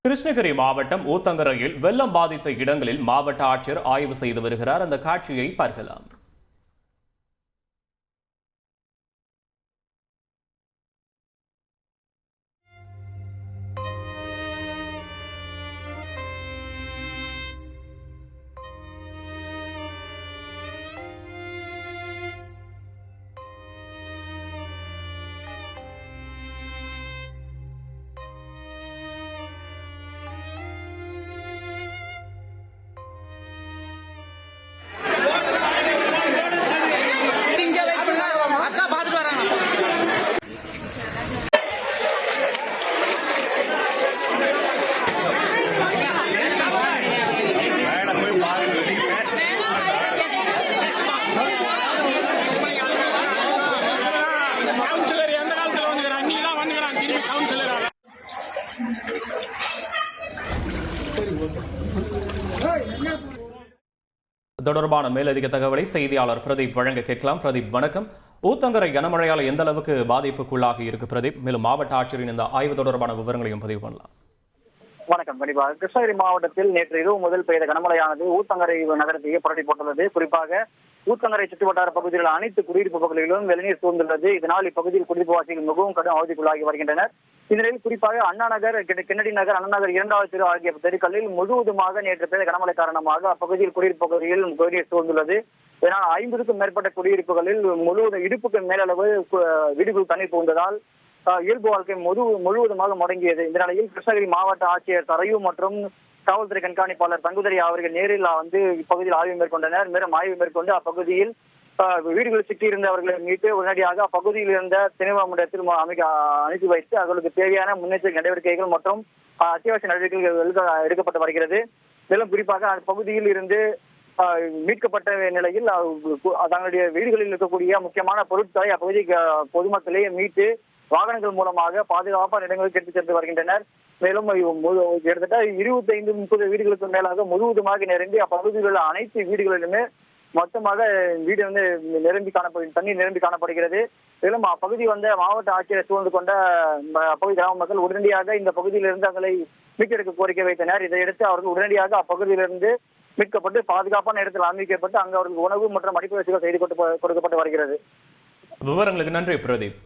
கிருஷ்ணகிரி மாவட்டம் ஊத்தங்கரையில் வெள்ளம் பாதித்த இடங்களில் மாவட்ட ஆட்சியர் ஆய்வு செய்து வருகிறார். அந்த காட்சியை பார்க்கலாம். தொடர்பான மேலதிக தகவலை செய்தியாளர் பிரதீப் வழங்க கேட்கலாம். பிரதீப், வணக்கம். ஊத்தங்கரை கனமழையால் எந்த அளவுக்கு பாதிப்புக்குள்ளாகி இருக்கு பிரதீப்? மேலும் மாவட்ட ஆட்சியரின் இந்த ஆய்வு தொடர்பான விவரங்களையும் பதிவு பண்ணலாம். வணக்கம். கண்டிப்பாக கிருஷ்ணகிரி மாவட்டத்தில் நேற்று இரவு முதல் பெய்த கனமழையானது ஊத்தங்கரை நகரத்தையே புரட்டி போட்டுள்ளது. குறிப்பாக ஊத்தங்கரை சுற்றுவட்டார பகுதிகளில் அனைத்து குடியிருப்பு பகுதிகளிலும் வெள்ளநீர் சூழ்ந்துள்ளது. இதனால் இப்பகுதியில் குடியிருப்புவாசிகள் மிகவும் கடும் அவதிக்குள்ளாகி வருகின்றனர். இந்நிலையில் குறிப்பாக அண்ணா நகர், கென்னடி நகர், அண்ணா நகர் 2வது தெரு ஆகிய தெருக்களில் முழுவதுமாக நேற்று பெய்த கனமழை காரணமாக அப்பகுதியில் குடியிருப்பு பகுதியில் குடிநீர் சூழ்ந்துள்ளது. இதனால் 50க்கும் மேற்பட்ட குடியிருப்புகளில் முழுவதும் இடுப்புக்கு மேலளவு வீடுகள் தண்ணீர் புகுந்ததால் இயல்பு வாழ்க்கை முழுவதுமாக முடங்கியது. இந்த நிலையில் கிருஷ்ணகிரி மாவட்ட ஆட்சியர் தரையூ மற்றும் காவல்துறை கண்காணிப்பாளர் தங்குதுரை அவர்கள் நேரில் இப்பகுதியில் ஆய்வு மேற்கொண்டனர். மேலும் ஆய்வு மேற்கொண்டு அப்பகுதியில் வீடுகளில் சிக்கியிருந்தவர்களை மீட்டு உடனடியாக அப்பகுதியில் இருந்த திணைமண்டலத்தில் அனுப்பி வைத்து அவர்களுக்கு தேவையான முன்னெச்சரிக்கை நடவடிக்கைகள் மற்றும் அத்தியாவசிய நடவடிக்கைகள் எடுக்கப்பட்டு வருகிறது. மேலும் குறிப்பாக அப்பகுதியில் இருந்து மீட்கப்பட்ட நிலையில் தங்களுடைய வீடுகளில் இருக்கக்கூடிய முக்கியமான பொருட்களை அப்பகுதி பொதுமக்களே மீட்டு வாகனங்கள் மூலமாக பாதுகாப்பான இடங்களுக்கு எடுத்துச் சென்று வருகின்றனர். மேலும் கிட்டத்தட்ட 25-30 வீடுகளுக்கு மேலாக முழுவதுமாக நிரம்பி அப்பகுதியில் உள்ள அனைத்து வீடுகளிலுமே மொத்தமாக வீடு தண்ணீர் நிரம்பி காணப்படுகிறது. மேலும் அப்பகுதி வந்த மாவட்ட ஆட்சியரை சூழ்ந்து கொண்ட அப்பகுதி கிராம மக்கள் உடனடியாக இந்த பகுதியில் இருந்து தங்களை மீட்டெடுக்க கோரிக்கை வைத்தனர். இதையடுத்து அவர்கள் உடனடியாக அப்பகுதியிலிருந்து மீட்கப்பட்டு பாதுகாப்பான இடத்தில் அமைக்கப்பட்டு அங்கு அவர்களுக்கு உணவு மற்றும் அடிப்படை வசதிகள் செய்து கொடுக்கப்பட்டு வருகிறது. விவரங்களுக்கு நன்றி பிரதீப்.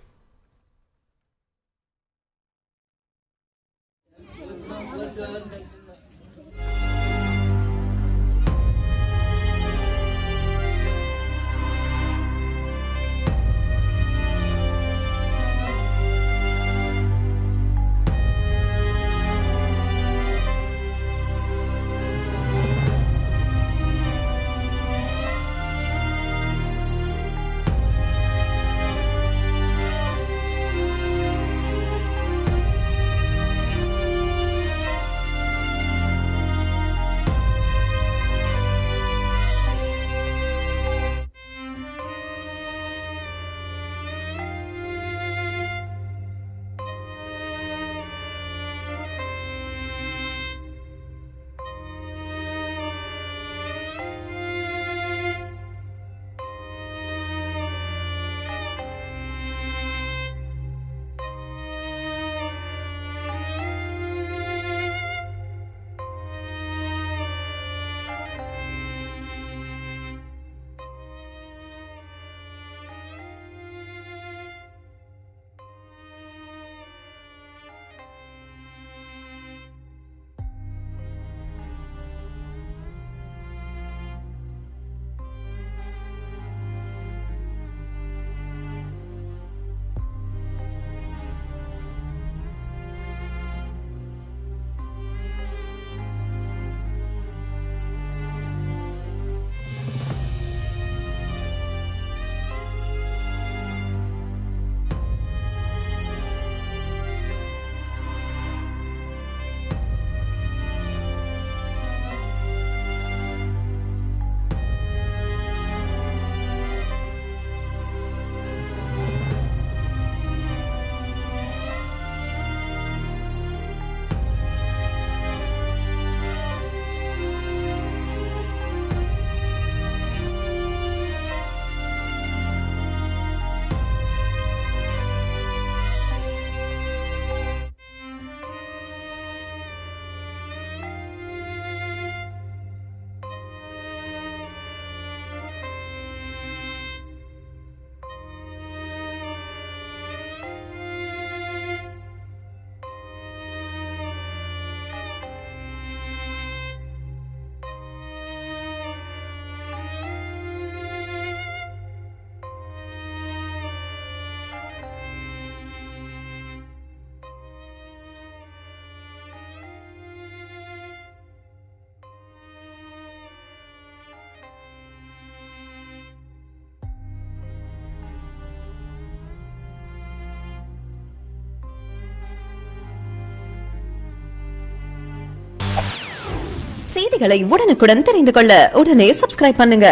செய்திகளை உடனுக்குடன் தெரிந்து கொள்ள உடனே சப்ஸ்கிரைப் பண்ணுங்க.